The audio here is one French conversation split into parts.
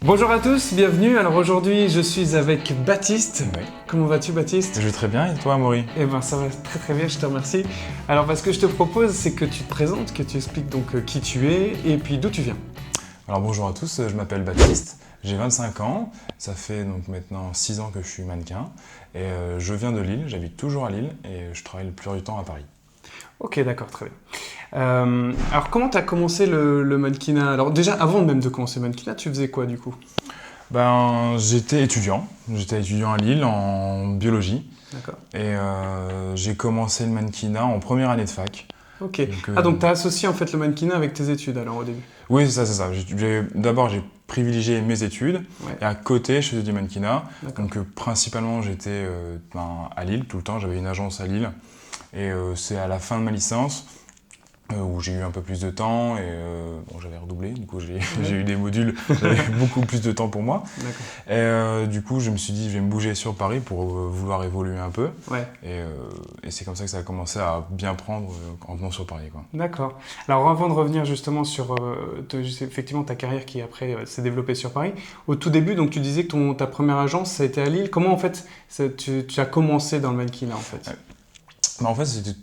Bonjour à tous, bienvenue. Alors aujourd'hui, je suis avec Baptiste. Oui. Comment vas-tu, Baptiste? Je vais très bien, et toi, Amaury? Eh ben, ça va très très bien, je te remercie. Alors, ce que je te propose, c'est que tu te présentes, que tu expliques donc qui tu es et puis d'où tu viens. Alors bonjour à tous, je m'appelle Baptiste, j'ai 25 ans, ça fait donc maintenant 6 ans que je suis mannequin et je viens de Lille, j'habite toujours à Lille et je travaille le plus du temps à Paris. Ok, d'accord, très bien. Alors, comment tu as commencé le mannequinat? Alors déjà, avant même de commencer le mannequinat, tu faisais quoi du coup? J'étais étudiant à Lille en biologie D'accord. et j'ai commencé le mannequinat en première année de fac. Ok. Donc, Donc tu as associé en fait le mannequinat avec tes études alors au début? Oui, c'est ça. D'abord, j'ai privilégié mes études Ouais. et à côté, je faisais du mannequinat. D'accord. Donc, principalement, j'étais à Lille tout le temps. J'avais une agence à Lille. Et c'est à la fin de ma licence où j'ai eu un peu plus de temps et j'avais redoublé. Du coup, j'ai eu des modules, j'avais beaucoup plus de temps pour moi. D'accord. Et du coup, je me suis dit, je vais me bouger sur Paris pour vouloir évoluer un peu. Ouais. Et c'est comme ça que ça a commencé à bien prendre en venant sur Paris, quoi. D'accord. Alors avant de revenir justement sur effectivement ta carrière qui après s'est développée sur Paris, au tout début, donc tu disais que ta première agence ça a été à Lille. Comment en fait tu as commencé dans le mannequinat en fait? En fait, c'était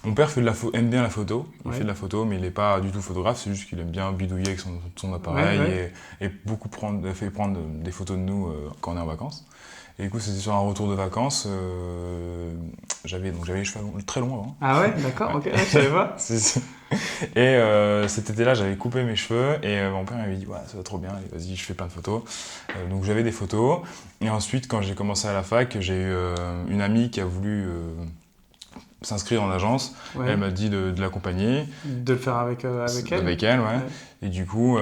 mon père aime bien la photo, il Ouais. fait de la photo, mais il n'est pas du tout photographe, c'est juste qu'il aime bien bidouiller avec son appareil Ouais. et beaucoup fait prendre des photos de nous quand on est en vacances. Et du coup, c'était sur un retour de vacances, j'avais les cheveux très longs avant. Ah ouais, d'accord, Ouais. ok, je savais pas. Et cet été-là, j'avais coupé mes cheveux et mon père m'avait dit ouais, ça va trop bien, allez, vas-y, je fais plein de photos. Donc j'avais des photos. Et ensuite, quand j'ai commencé à la fac, j'ai eu une amie qui a voulu s'inscrire en agence. Ouais. Elle m'a dit de l'accompagner. De le faire avec elle. Avec elle, ouais. Ouais. Et du coup,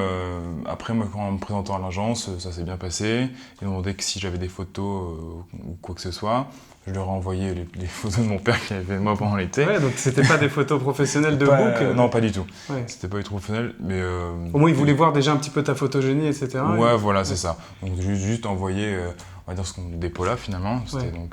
après, moi, en me présentant à l'agence, ça s'est bien passé. Ils m'ont demandé que si j'avais des photos ou quoi que ce soit. Je leur ai envoyé les photos de mon père qui avait fait de moi pendant l'été. Ouais, donc c'était pas des photos professionnelles de book. Non, pas du tout. Ouais. C'était pas du tout professionnel, mais... Au moins ils voulaient voir déjà un petit peu ta photogénie, etc. Ouais, voilà, c'est ça. Donc j'ai juste envoyé, on va dire, des polas finalement.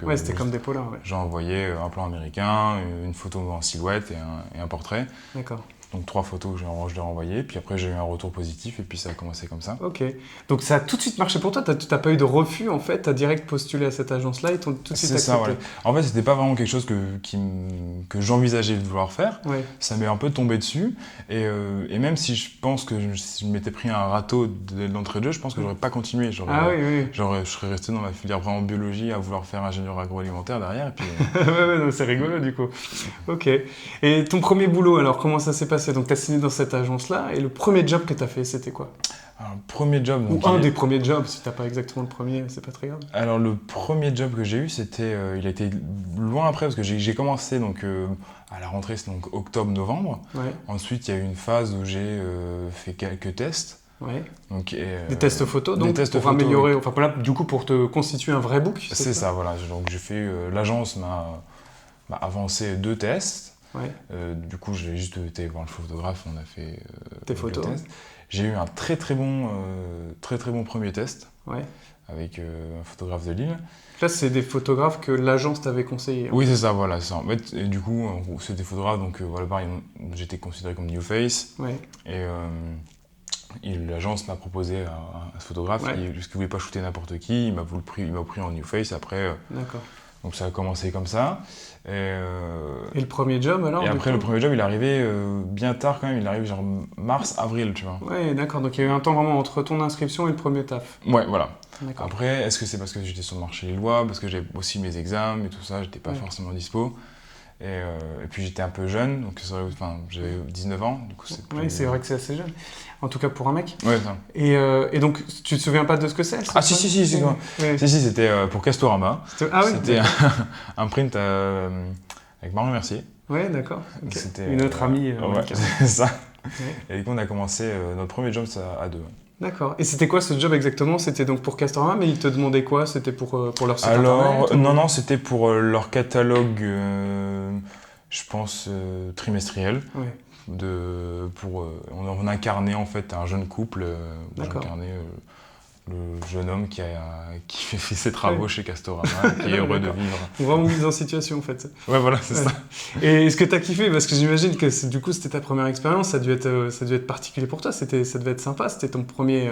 Ouais, c'était comme des polars, ouais. J'ai envoyé un plan américain, une photo en silhouette et un portrait. D'accord. Donc 3 photos que je leur ai envoyées, puis après j'ai eu un retour positif et puis ça a commencé comme ça. Ok. Donc ça a tout de suite marché pour toi, t'as pas eu de refus en fait, t'as direct postulé à cette agence-là, ils t'ont tout de suite accepté. C'est ça, voilà. En fait, c'était pas vraiment quelque chose que j'envisageais de vouloir faire. Ouais. Ça m'est un peu tombé dessus. Et même si je pense que si je m'étais pris un râteau de l'entrée de jeu, je pense que j'aurais pas continué. Je serais resté dans ma filière vraiment biologie à vouloir faire ingénieur agroalimentaire derrière. Et puis, ouais, non, c'est rigolo du coup. Ok. Et ton premier boulot, alors comment ça s'est passé? Donc tu as signé dans cette agence-là, et le premier job que tu as fait, c'était quoi? Alors, le premier job... Ou un des premiers jobs, si t'as pas exactement le premier, c'est pas très grave. Alors le premier job que j'ai eu, c'était, il a été loin après, parce que j'ai commencé donc, à la rentrée, c'est donc octobre-novembre. Ouais. Ensuite, il y a eu une phase où j'ai fait quelques tests. Ouais. Donc, des tests photos, donc, des tests pour photos, améliorer, oui. Enfin voilà, du coup pour te constituer un vrai book. C'est ça, voilà. Donc j'ai fait, l'agence m'a avancé 2 tests. Ouais. Du coup, j'ai juste été voir le photographe, on a fait tes photos. le test. J'ai eu un très très bon premier test. Ouais. Avec un photographe de Lille. Là, c'est des photographes que l'agence t'avait conseillé. Oui, c'est ça, voilà. Ça. En fait, et du coup, c'est des photographes, donc voilà, pareil, j'étais considéré comme new face. Ouais. Et l'agence m'a proposé un photographe, parce qu'il voulait pas shooter n'importe qui, il m'a pris en new face après. D'accord. Donc ça a commencé comme ça. Et le premier job alors? Et après, le premier job, il est arrivé bien tard quand même, il arrive genre mars-avril, tu vois. Ouais, d'accord, donc il y a eu un temps vraiment entre ton inscription et le premier taf. Ouais, voilà. Après, est-ce que c'est parce que j'étais sur le marché lillois, parce que j'avais aussi mes examens et tout ça, j'étais pas forcément dispo. Et puis j'étais un peu jeune, donc j'avais 19 ans, du coup c'est plus... Oui, c'est vrai que c'est assez jeune, en tout cas pour un mec. Ouais, ça. Et donc, tu te souviens pas de ce que c'est? Ah si, c'était pour Castorama. C'était un print avec Marion Mercier. Ouais, d'accord. Okay. C'était une autre amie. Ouais, c'est ça. Ouais. Et du coup, on a commencé notre premier job à 2. D'accord. Et c'était quoi ce job exactement? C'était donc pour Castorama, mais ils te demandaient quoi? C'était pour leur site internet? Non, c'était pour leur catalogue, je pense, trimestriel. Ouais. On incarnait en fait un jeune couple, on incarnait le jeune homme qui fait ses travaux chez Castorama, qui est heureux de vivre. Vraiment mise en situation en fait. Ouais, voilà, c'est ça. Et est-ce que tu as kiffé? Parce que j'imagine que du coup c'était ta première expérience, ça a dû être particulier pour toi, ça devait être sympa, c'était ton premier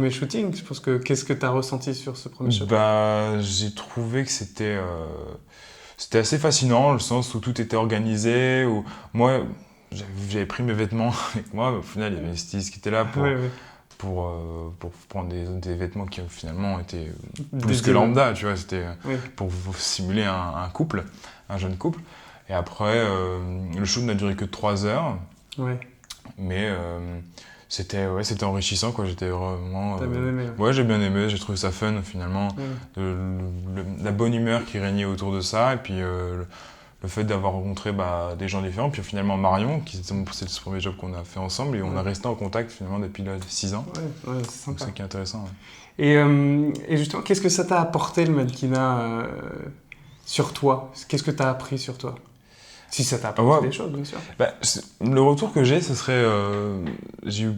shooting. Je pense que qu'est-ce que tu as ressenti sur ce premier shooting? Bah, j'ai trouvé que c'était assez fascinant, le sens où tout était organisé, où moi, j'avais pris mes vêtements avec moi, au final, il y avait une styliste qui était là Ouais, ouais. pour prendre des vêtements qui finalement étaient plus que Des- lambda, tu vois, c'était Ouais. pour simuler un couple, un jeune couple. Et après, le shoot n'a duré que 3 heures, Ouais. mais c'était enrichissant, quoi. J'étais vraiment... T'as bien aimé. Ouais, j'ai bien aimé, j'ai trouvé ça fun, finalement. Ouais. La bonne humeur qui régnait autour de ça, et puis le fait d'avoir rencontré des gens différents, puis finalement Marion, c'est le premier job qu'on a fait ensemble, et on a resté en contact finalement depuis 6 ans. Ouais, c'est Donc sympa. c'est qui est intéressant. Ouais. Et justement, qu'est-ce que ça t'a apporté le mannequinat sur toi? Qu'est-ce que t'as appris sur toi? Si ça t'a apporté des choses, bien sûr. Bah, le retour que j'ai, ce serait... j'ai eu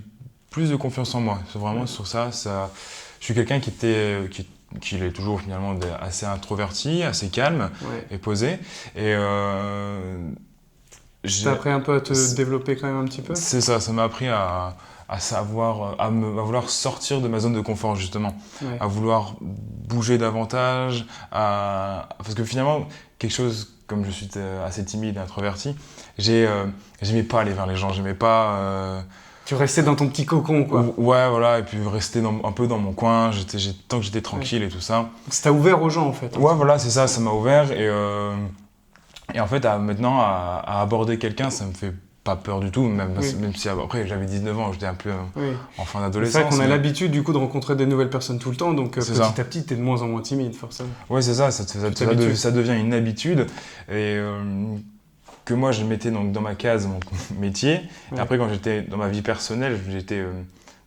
plus de confiance en moi. C'est vraiment sur ça. Je suis quelqu'un qui est toujours finalement assez introverti, assez calme et posé. Et t'as appris un peu à te développer quand même un petit peu? C'est ça, ça m'a appris à savoir, à vouloir sortir de ma zone de confort justement, à vouloir bouger davantage, parce que finalement, quelque chose, comme je suis assez timide et introverti, j'aimais pas aller vers les gens, j'aimais pas... Tu restais dans ton petit cocon, quoi. Ouais, voilà, et puis rester un peu dans mon coin, tant que j'étais tranquille et tout ça. Ça t'a ouvert aux gens, en fait. Ouais, voilà, c'est ça, ça m'a ouvert, et en fait, maintenant, à aborder quelqu'un, ça me fait pas peur du tout, même si après j'avais 19 ans, j'étais un peu en fin d'adolescence. C'est vrai qu'on a l'habitude du coup de rencontrer des nouvelles personnes tout le temps, donc petit à petit t'es de moins en moins timide forcément. Ouais, c'est ça, ça devient une habitude, et que moi je mettais donc dans ma case mon métier, et après quand j'étais dans ma vie personnelle, j'étais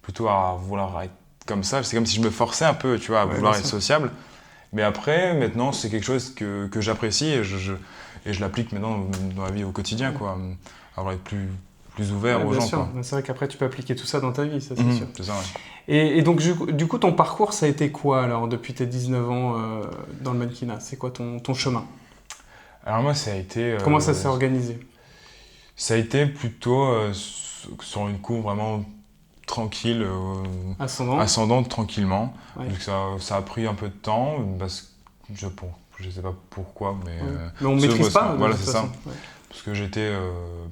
plutôt à vouloir être comme ça, c'est comme si je me forçais un peu, tu vois, à vouloir être sociable, mais après, maintenant, c'est quelque chose que j'apprécie, et je l'applique maintenant dans la vie au quotidien, quoi. Alors être plus ouvert aux gens. Quoi. C'est vrai qu'après tu peux appliquer tout ça dans ta vie, ça c'est sûr. C'est ça, ouais. Et donc du coup ton parcours ça a été quoi alors depuis tes 19 ans dans le mannequinat? C'est quoi ton chemin? Alors moi ça a été... Comment ça s'est organisé? Ça a été plutôt sur une cour vraiment tranquille, ascendante tranquillement. Ouais. Donc ça a pris un peu de temps, parce que je sais pas pourquoi, mais... Mais on ne maîtrise pas. Voilà, c'est ça. Ouais. Parce que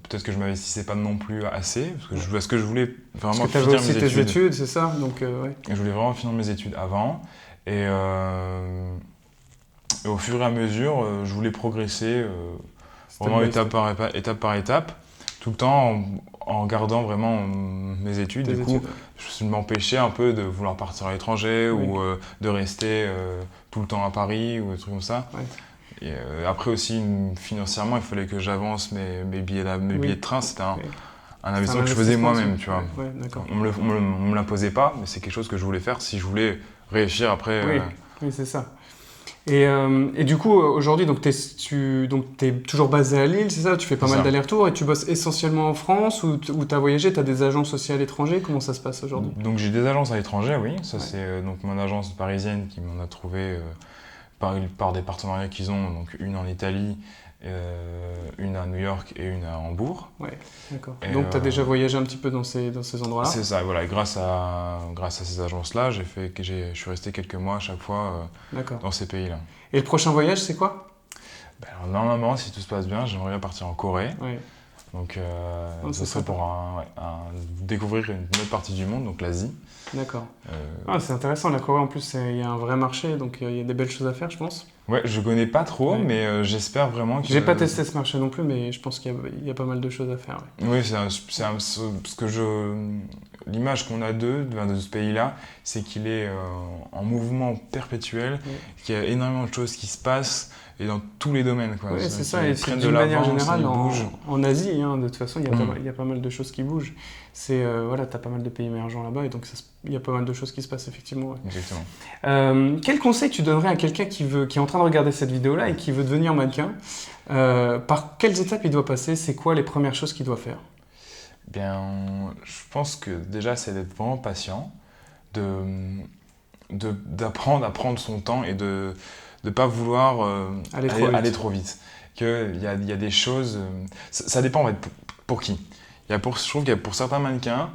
peut-être que je m'investissais pas non plus assez, parce que je voulais vraiment finir mes études. Parce que tu avais aussi tes études, c'est ça, donc ouais. Et je voulais vraiment finir mes études avant, et au fur et à mesure, je voulais progresser, vraiment étape par étape, tout le temps en gardant vraiment mes études. Du coup, je m'empêchais un peu de vouloir partir à l'étranger, ou de rester tout le temps à Paris, ou des trucs comme ça. Ouais. Et après aussi, financièrement, il fallait que j'avance mes billets de train. C'était un investissement que je faisais moi-même, tu vois. Ouais, on me l'imposait pas, mais c'est quelque chose que je voulais faire si je voulais réussir après. Oui, c'est ça. Et du coup, aujourd'hui, t'es toujours basé à Lille, c'est ça? Tu fais pas mal d'allers-retours et tu bosses essentiellement en France ou tu as voyagé, tu as des agences aussi à l'étranger? Comment ça se passe aujourd'hui? Donc j'ai des agences à l'étranger, oui. Ça c'est donc mon agence parisienne qui m'en a trouvé par des partenariats qu'ils ont, donc une en Italie, une à New York et une à Hambourg. Ouais, d'accord. Donc tu as déjà voyagé un petit peu dans ces endroits-là? C'est ça, voilà. Grâce à ces agences-là, je suis resté quelques mois à chaque fois dans ces pays-là. Et le prochain voyage, c'est quoi? Alors, normalement, si tout se passe bien, j'aimerais bien partir en Corée. Ouais. Donc, ce serait pour découvrir une autre partie du monde, donc l'Asie. D'accord. C'est intéressant, la Corée en plus, il y a un vrai marché, donc il y a des belles choses à faire, je pense. Ouais, je connais pas trop, mais j'espère vraiment que... J'ai pas testé ce marché non plus, mais je pense qu'il y a pas mal de choses à faire. Ouais. Oui, l'image qu'on a de ce pays-là, c'est qu'il est en mouvement perpétuel, qu'il y a énormément de choses qui se passent, et dans tous les domaines. Oui, c'est ça, et d'une manière générale, en Asie, de toute façon, il y a pas mal de choses qui bougent. Voilà, tu as pas mal de pays émergents là-bas, et donc il y a pas mal de choses qui se passent, effectivement. Ouais. Exactement. Quel conseil tu donnerais à quelqu'un qui est en train de regarder cette vidéo-là et qui veut devenir mannequin? Par quelles étapes il doit passer? C'est quoi les premières choses qu'il doit faire? Bien, je pense que déjà, c'est d'être vraiment patient, d'apprendre à prendre son temps et de ne pas vouloir aller trop vite. Qu'il y a des choses... ça dépend en fait pour qui. Je trouve qu'il y a pour certains mannequins,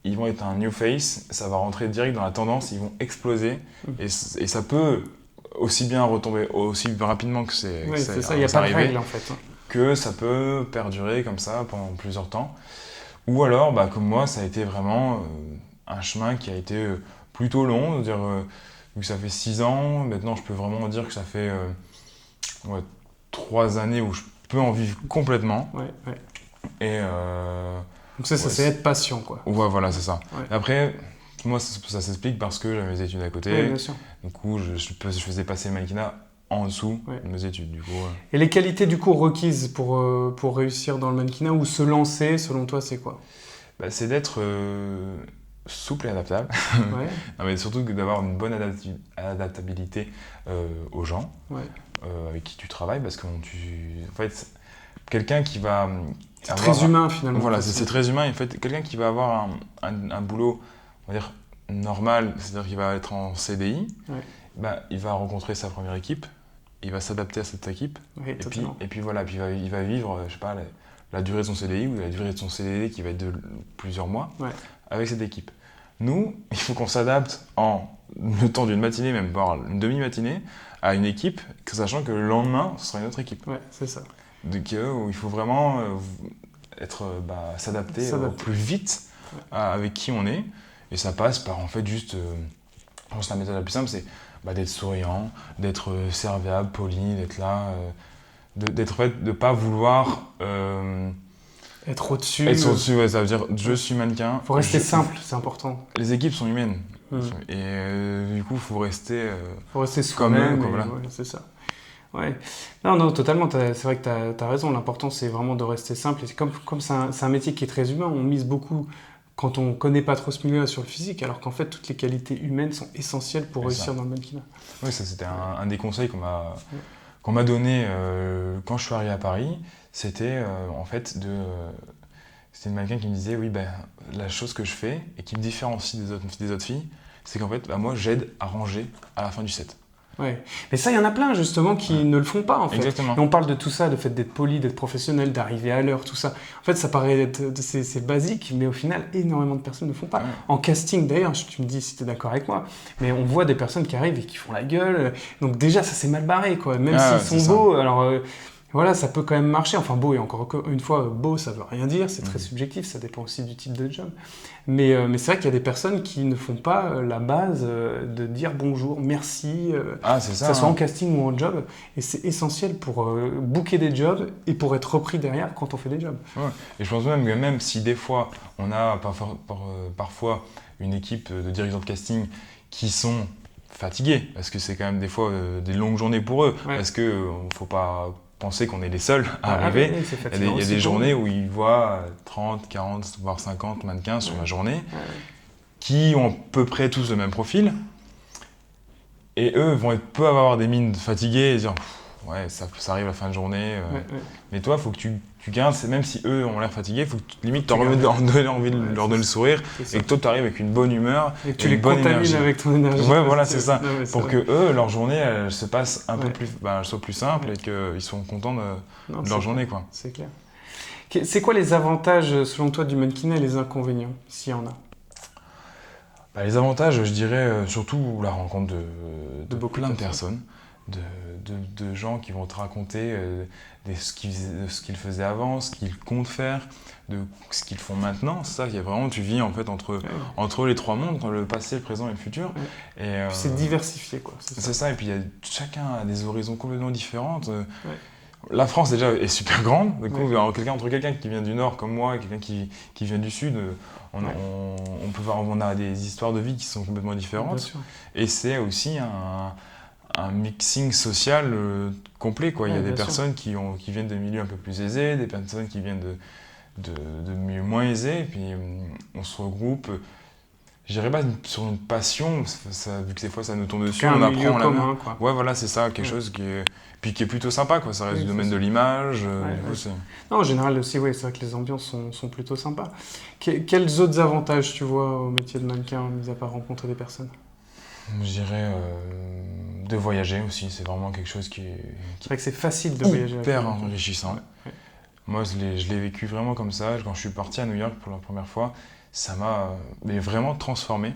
ils vont être un new face, ça va rentrer direct dans la tendance, ils vont exploser. Et ça peut aussi bien retomber aussi rapidement que c'est ça, il n'y a pas de règle en fait. Que ça peut perdurer comme ça pendant plusieurs temps. Ou alors, comme moi, ça a été vraiment un chemin qui a été plutôt long. C'est-à-dire, vu que ça fait 6 ans, maintenant je peux vraiment dire que ça fait 3 années où je peux en vivre complètement. Et, donc ça c'est être patient, quoi. Ouais, voilà, c'est ça. Après, moi, ça s'explique parce que j'avais mes études à côté. Oui, bien sûr. Du coup, je faisais passer le mannequinat en dessous de mes études, du coup. Et les qualités, du coup, requises pour réussir dans le mannequinat ou se lancer, selon toi, c'est quoi? C'est d'être souple et adaptable. Non, mais surtout d'avoir une bonne adaptabilité aux gens avec qui tu travailles, parce que en fait, quelqu'un qui va... C'est très humain, finalement. Voilà, c'est très humain. En fait, quelqu'un qui va avoir un boulot, on va dire, normal, c'est-à-dire qu'il va être en CDI, il va rencontrer sa première équipe, il va s'adapter à cette équipe, et puis voilà, puis il va vivre, je sais pas, la durée de son CDI ou la durée de son CDD qui va être de plusieurs mois avec cette équipe. Nous, il faut qu'on s'adapte en le temps d'une matinée, même voire une demi-matinée, à une équipe, sachant que le lendemain, ce sera une autre équipe. Ouais, c'est ça. Donc il faut vraiment s'adapter au plus vite avec qui on est. Et ça passe par en fait juste, je pense que la méthode la plus simple, c'est d'être souriant, d'être serviable, poli, d'être là, de pas vouloir être au-dessus. Être au-dessus, ça veut dire je suis mannequin. Faut rester simple, c'est important. Les équipes sont humaines. Et du coup, faut rester soi-même. Voilà. C'est ça. Ouais. Non, totalement. C'est vrai que tu as raison. L'important, c'est vraiment de rester simple. Et comme c'est un métier qui est très humain, on mise beaucoup, quand on ne connaît pas trop ce milieu, sur le physique, alors qu'en fait, toutes les qualités humaines sont essentielles pour réussir dans le mannequinat. Oui, ça, c'était un des conseils qu'on m'a donné quand je suis arrivé à Paris. C'était en fait c'était une mannequin qui me disait la chose que je fais et qui me différencie des autres filles, c'est qu'en fait, moi, j'aide à ranger à la fin du set. Ouais. Mais ça, il y en a plein justement qui ne le font pas en fait. Exactement. Et on parle de tout ça, le fait d'être poli, d'être professionnel, d'arriver à l'heure, tout ça. En fait, ça paraît c'est basique, mais au final, énormément de personnes ne le font pas. En casting d'ailleurs, tu me dis si tu es d'accord avec moi, mais on voit des personnes qui arrivent et qui font la gueule. Donc déjà, ça c'est mal barré, quoi. Même s'ils sont beaux, alors... voilà, ça peut quand même marcher. Enfin, beau, et encore une fois, beau, ça veut rien dire, c'est très subjectif, ça dépend aussi du type de job. Mais c'est vrai qu'il y a des personnes qui ne font pas la base de dire bonjour, merci, que ça soit en casting ou en job. Et c'est essentiel pour booker des jobs et pour être repris derrière quand on fait des jobs. Ouais. Et je pense même si des fois, on a parfois une équipe de dirigeants de casting qui sont fatigués, parce que c'est quand même des fois des longues journées pour eux, parce qu'il ne faut pas penser qu'on est les seuls à arriver. Il y a des journées où ils voient 30, 40, voire 50 mannequins sur la journée qui ont à peu près tous le même profil. Et eux peuvent avoir des mines fatiguées et dire ça arrive à la fin de journée. Mais toi, il faut que tu gardes, même si eux ont l'air fatigués, il faut que limite tu as envie de leur donner le sourire et que toi tu arrives avec une bonne humeur et que tu les contamines avec ton énergie. Ouais, voilà, c'est ça. Pour que eux, leur journée, elle se passe un peu plus, soit plus simple et qu'ils sont contents de leur journée, quoi. C'est clair. C'est quoi les avantages, selon toi, du mannequinat et les inconvénients, s'il y en a? Les avantages, je dirais surtout la rencontre de plein de personnes. De gens qui vont te raconter ce qu'ils faisaient avant, ce qu'ils comptent faire, de ce qu'ils font maintenant. C'est ça, vraiment, tu vis en fait entre les trois mondes, entre le passé, le présent et le futur. Et, c'est diversifié, quoi. C'est ça, et puis chacun a des horizons complètement différentes. La France déjà est super grande, du coup, entre quelqu'un qui vient du Nord comme moi et quelqu'un qui vient du Sud, on a des histoires de vie qui sont complètement différentes. Et c'est aussi un mixing social complet, quoi. Il y a des personnes qui viennent de milieux un peu plus aisés, des personnes qui viennent de milieux moins aisés, et puis on se regroupe, je dirais pas sur une passion, vu que des fois ça nous tombe dessus, on apprend la main. Ouais, voilà, c'est ça, quelque chose qui est plutôt sympa, quoi. Ça reste du domaine de l'image. Non, en général aussi, c'est vrai que les ambiances sont plutôt sympas. Quels autres avantages tu vois au métier de mannequin, mis à part rencontrer des personnes? Je dirais de voyager aussi, c'est vraiment quelque chose qui est C'est vrai que c'est facile de voyager avec hyper le mannequin. enrichissant. Ouais. Moi, je l'ai vécu vraiment comme ça. Quand je suis parti à New York pour la première fois, ça m'a mais vraiment transformé.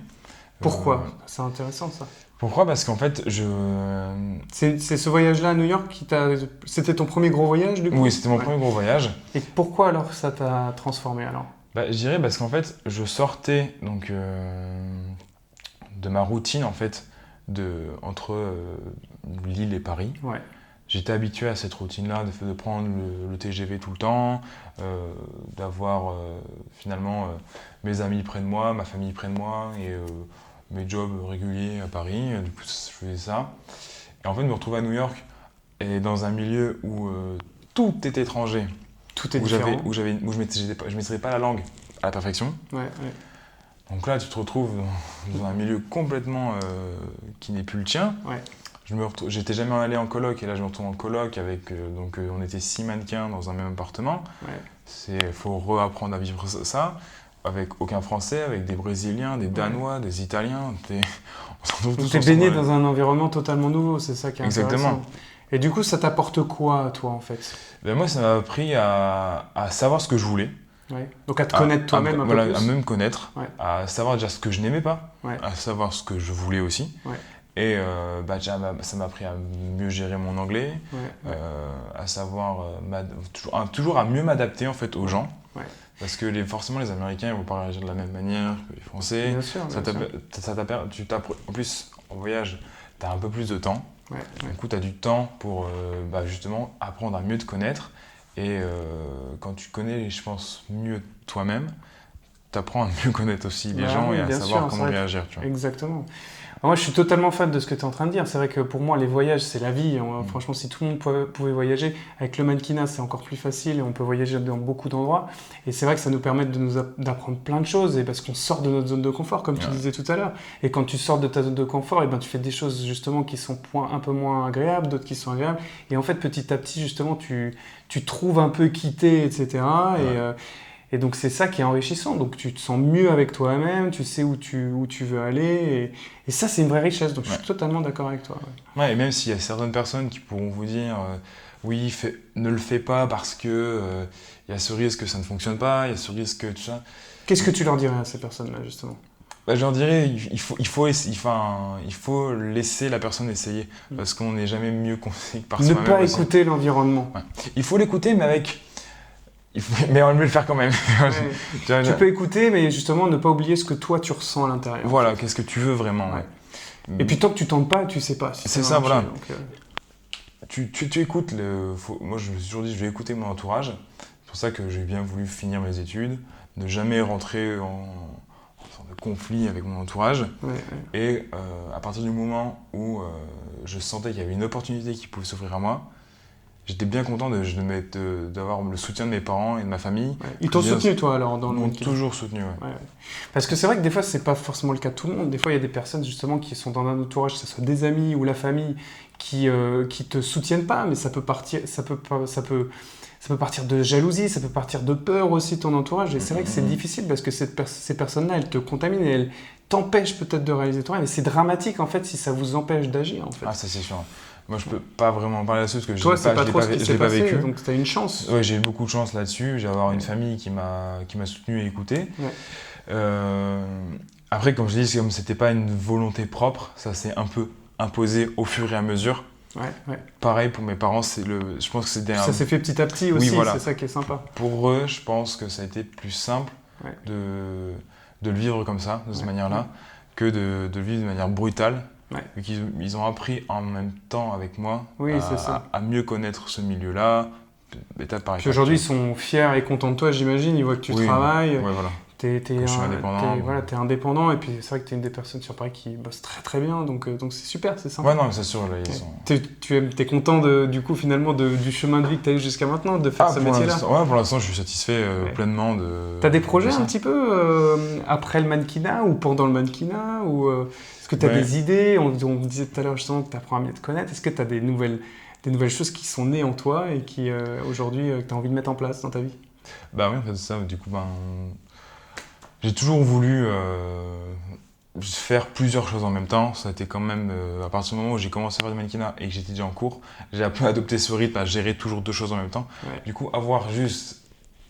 Pourquoi? C'est intéressant ça. Pourquoi? Parce qu'en fait, C'est ce voyage-là à New York qui t'a... C'était ton premier gros voyage du coup? Oui, c'était mon Ouais. premier gros voyage. Et pourquoi alors ça t'a transformé alors? Bah, je dirais parce qu'en fait, je sortais donc, de ma routine en fait, entre Lille et Paris. Ouais. J'étais habitué à cette routine-là, de prendre le TGV tout le temps, d'avoir finalement mes amis près de moi, ma famille près de moi et mes jobs réguliers à Paris. Du coup, je faisais ça. Et en fait, me retrouver à New York et dans un milieu où tout est étranger, Tout est différent. où je ne maîtrisais pas la langue à la perfection. Ouais, ouais. Donc là, tu te retrouves dans un milieu complètement qui n'est plus le tien. Ouais. J'étais jamais allé en coloc et là je me retrouve en coloc avec on était 6 mannequins dans un même appartement. Ouais. Faut réapprendre à vivre ça avec aucun Français, avec des Brésiliens, des Danois, des Italiens. On se retrouve Donc tous t'es ensemble. baigné dans un environnement totalement nouveau, c'est ça qui est Exactement. intéressant. Et du coup, ça t'apporte quoi, toi, en fait? Ben moi, ça m'a appris à savoir ce que je voulais, Ouais. Donc à te connaître toi-même un peu voilà, plus. à me connaître, Ouais. à savoir déjà ce que je n'aimais pas, Ouais. à savoir ce que je voulais aussi. Ouais. Et déjà, ça m'a appris à mieux gérer mon anglais, Ouais. à savoir toujours à mieux m'adapter en fait aux gens. Ouais. Parce que forcément les Américains ils vont pas réagir de la même manière que les Français. Bien sûr, bien sûr. En plus en voyage, tu as un peu plus de temps. Ouais. Du coup, tu as du temps pour justement apprendre à mieux te connaître. Et quand tu connais, je pense, mieux toi-même, tu apprends à mieux connaître aussi les gens Oui, et à bien savoir sûr, comment c'est vrai. réagir. Tu vois. Exactement. Moi, je suis totalement fan de ce que tu es en train de dire. C'est vrai que pour moi, les voyages, c'est la vie. Franchement, si tout le monde pouvait voyager, avec le mannequinat, c'est encore plus facile et on peut voyager dans beaucoup d'endroits. Et c'est vrai que ça nous permet d'apprendre plein de choses et parce qu'on sort de notre zone de confort, comme tu disais tout à l'heure. Et quand tu sors de ta zone de confort, et ben, tu fais des choses justement qui sont un peu moins agréables, d'autres qui sont agréables. Et en fait, petit à petit, justement, tu trouves un peu équité, etc. Et donc c'est ça qui est enrichissant, donc tu te sens mieux avec toi-même, tu sais où tu veux aller, et ça c'est une vraie richesse, donc je suis totalement d'accord avec toi. Ouais, et même s'il y a certaines personnes qui pourront vous dire oui, ne le fais pas parce que il y a ce risque que ça ne fonctionne pas, il y a ce risque que tout ça. Qu'est-ce que tu leur dirais à ces personnes-là justement? Bah, je leur dirais il faut laisser la personne essayer, parce qu'on n'est jamais mieux conseillé que par Ne soi-même. pas aussi. écouter l'environnement. Ouais. Il faut l'écouter, mais mais on va mieux le faire quand même. Ouais. Tu peux écouter, mais justement ne pas oublier ce que toi tu ressens à l'intérieur. Voilà, qu'est-ce que tu veux vraiment. Ouais. Et puis tant que tu tentes pas, tu sais pas. Si c'est va ça, marcher, voilà. donc, Tu écoutes. Moi, je me suis toujours dit, je vais écouter mon entourage. C'est pour ça que j'ai bien voulu finir mes études, ne jamais rentrer en sorte de conflit avec mon entourage. Ouais. Et à partir du moment où je sentais qu'il y avait une opportunité qui pouvait s'offrir à moi, j'étais bien content d'avoir le soutien de mes parents et de ma famille. Ouais. Ils t'ont soutenu, toi, alors, dans le Ils m'ont mannequinat? toujours soutenu, ouais. Ouais. Parce que c'est vrai que des fois, c'est pas forcément le cas de tout le monde. Des fois, il y a des personnes, justement, qui sont dans un entourage, que ce soit des amis ou la famille, qui te soutiennent pas, mais ça peut partir de jalousie, ça peut partir de peur aussi, ton entourage. Et c'est vrai que c'est difficile parce que ces personnes-là, elles te contaminent et elles t'empêchent peut-être de réaliser ton rêve. Et c'est dramatique, en fait, si ça vous empêche d'agir, en fait. Ah, ça, c'est sûr. Moi, je peux pas vraiment en parler là-dessus parce que Toi, c'est pas je trop ce qui s'est l'ai pas passé, vécu. donc t'as une chance. Ouais, j'ai eu beaucoup de chance là-dessus. J'ai avoir une famille qui m'a soutenu et écouté. Ouais. Après, comme je dis, comme c'était pas une volonté propre, ça s'est un peu imposé au fur et à mesure. Ouais. Pareil pour mes parents, je pense que c'était Ça s'est fait petit à petit aussi, voilà. c'est ça qui est sympa. Pour eux, je pense que ça a été plus simple de le vivre comme ça, de cette manière-là, que de le vivre de manière brutale. Vu qu'ils ont appris en même temps avec moi à mieux connaître ce milieu-là, étape par étape. Puis aujourd'hui, ils sont fiers et contents de toi, j'imagine. Ils voient que tu travailles. Ouais, voilà. Je suis indépendant. T'es indépendant et puis c'est vrai que t'es une des personnes sur Paris qui bosse très très bien, donc c'est super, c'est sympa. Ouais, non, c'est sûr. Là, T'es content du coup finalement du chemin de vie que t'as eu jusqu'à maintenant, de faire ce métier-là? Ouais, pour l'instant, je suis satisfait pleinement de. T'as des projets un petit peu après le mannequinat ou pendant le mannequinat ou est-ce que t'as des idées? On disait tout à l'heure justement que t'apprends à mieux te connaître. Est-ce que t'as des nouvelles choses qui sont nées en toi et qui aujourd'hui que t'as envie de mettre en place dans ta vie? Bah oui, en fait, c'est ça. Du coup, j'ai toujours voulu faire plusieurs choses en même temps. Ça a été quand même, à partir du moment où j'ai commencé à faire du mannequinat et que j'étais déjà en cours, j'ai un peu adopté ce rythme à gérer toujours 2 choses en même temps. Ouais. Du coup, avoir juste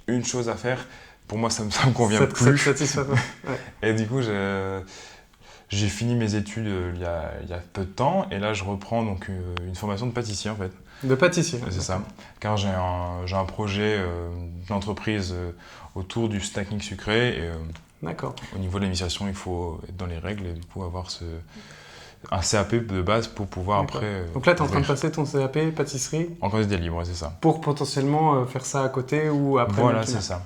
une chose à faire, pour moi, ça me convient Ça plus. te satisfait pas. Ouais. Et du coup, j'ai fini mes études il y a peu de temps et là, je reprends donc une formation de pâtissier en fait. De pâtissier. C'est ça. Car j'ai un projet d'entreprise autour du snacking sucré et D'accord. au niveau de l'initiation, il faut être dans les règles et du coup avoir un CAP de base pour pouvoir D'accord. après. Donc là, tu es en train de ouvrir. passer ton CAP pâtisserie En candidat libre, c'est ça. pour potentiellement faire ça à côté ou après. Voilà, le c'est mannequinat. ça.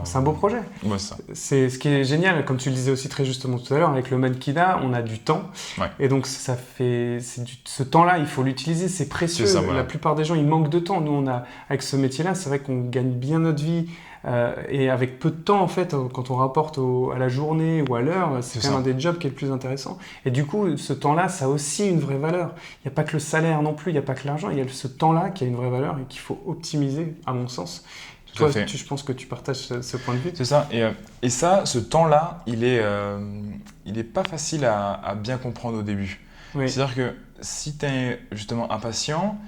C'est un beau projet. Ouais, c'est ça. C'est ce qui est génial, comme tu le disais aussi très justement tout à l'heure, avec le mannequinat, on a du temps. Ouais. Et donc, ce temps-là, il faut l'utiliser, c'est précieux. C'est ça, voilà. La plupart des gens, ils manquent de temps. Nous, avec ce métier-là, c'est vrai qu'on gagne bien notre vie. Et avec peu de temps, en fait, quand on rapporte à la journée ou à l'heure, c'est quand même un des jobs qui est le plus intéressant. Et du coup, ce temps-là, ça a aussi une vraie valeur. Il n'y a pas que le salaire non plus, il n'y a pas que l'argent, il y a ce temps-là qui a une vraie valeur et qu'il faut optimiser, à mon sens. Tout à Toi, fait. je pense que tu partages ce point de vue. C'est ça. Et ça, ce temps-là, il est pas facile à bien comprendre au début. Oui. C'est-à-dire que si tu es justement impatient,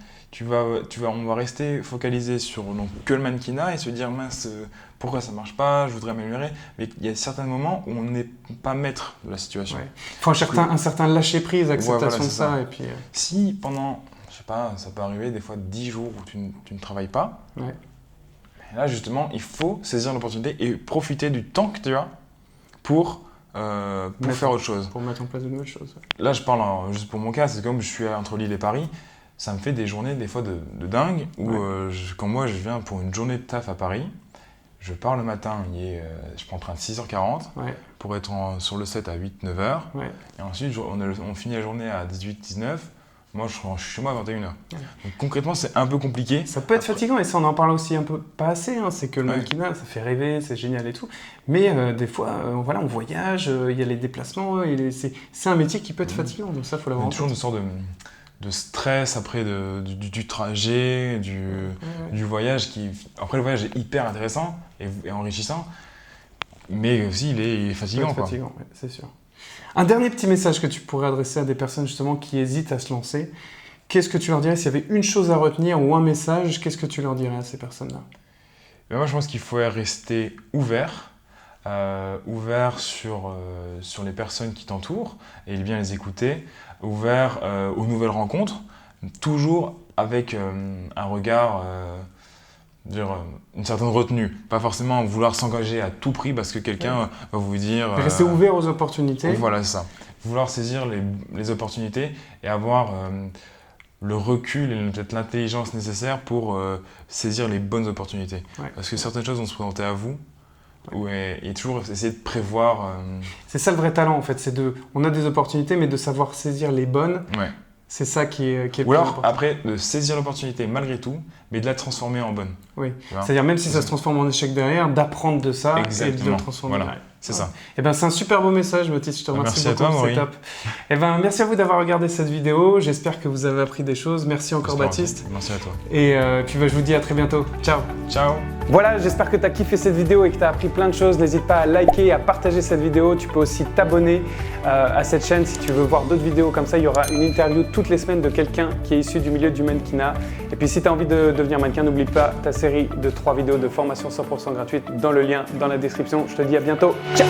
on va rester focalisé sur donc, que le mannequinat et se dire mince, pourquoi ça marche pas, je voudrais améliorer. Mais il y a certains moments où on n'est pas maître de la situation. Ouais. Il faut un certain lâcher-prise, acceptation voilà, de c'est ça. ça. Et puis, Si pendant, je sais pas, ça peut arriver des fois 10 jours où tu ne travailles pas, ouais. et là justement, il faut saisir l'opportunité et profiter du temps que tu as pour faire autre chose. Pour mettre en place de nouvelles choses. Ouais. Là, je parle juste pour mon cas, c'est comme je suis entre Lille et Paris, ça me fait des journées des fois de dingue où quand moi je viens pour une journée de taf à Paris, je pars le matin, je prends le train de 6h40 Ouais. pour être sur le set à 8-9h Ouais. et ensuite on finit la journée à 18-19h. Moi, je suis chez moi à 21h. Donc concrètement, c'est un peu compliqué. Ça peut être fatigant et ça, on en parle aussi un peu pas assez. Hein. C'est que le mannequinat, ça fait rêver, c'est génial et tout. Mais des fois, voilà, on voyage, il y a les déplacements. C'est un métier qui peut être fatigant. Donc ça, il faut l'avoir en toujours tête. une sorte de stress après du trajet, du voyage. Après, le voyage est hyper intéressant et enrichissant, mais aussi il est fatigant. Ça peut être fatigant, ouais, c'est sûr. Un dernier petit message que tu pourrais adresser à des personnes justement qui hésitent à se lancer. Qu'est-ce que tu leur dirais s'il y avait une chose à retenir ou un message? Qu'est-ce que tu leur dirais à ces personnes-là? Moi, je pense qu'il faut rester ouvert sur les personnes qui t'entourent et bien les écouter, ouvert aux nouvelles rencontres, toujours avec un regard, une certaine retenue, pas forcément vouloir s'engager à tout prix parce que quelqu'un va vous dire… Rester ouvert aux opportunités. Voilà, c'est ça. Vouloir saisir les opportunités et avoir le recul et peut-être l'intelligence nécessaire pour saisir les bonnes opportunités. Ouais. Parce que certaines choses vont se présenter à vous et toujours essayer de prévoir… C'est ça le vrai talent en fait, on a des opportunités mais de savoir saisir les bonnes, Ouais. c'est ça qui est le Ou plus alors, important. après, de saisir l'opportunité malgré tout, mais de la transformer en bonne. Oui, Tu vois. c'est-à-dire même si ça se transforme en échec derrière, d'apprendre de ça et de Exactement. le transformer Voilà. derrière. C'est ça. Et ben c'est un super beau message, Mathis, je te remercie Merci à beaucoup, toi, c'est Maury. top. Et ben merci à vous d'avoir regardé cette vidéo, j'espère que vous avez appris des choses. Merci encore J'espère. Baptiste. Merci à toi. Et puis je vous dis à très bientôt. Ciao. Ciao. Voilà, j'espère que tu as kiffé cette vidéo et que tu as appris plein de choses. N'hésite pas à liker et à partager cette vidéo. Tu peux aussi t'abonner à cette chaîne si tu veux voir d'autres vidéos comme ça. Il y aura une interview toutes les semaines de quelqu'un qui est issu du milieu du mannequinat. Et puis si tu as envie de devenir mannequin, n'oublie pas ta série de 3 vidéos de formation 100% gratuite dans le lien dans la description. Je te dis à bientôt. Ciao.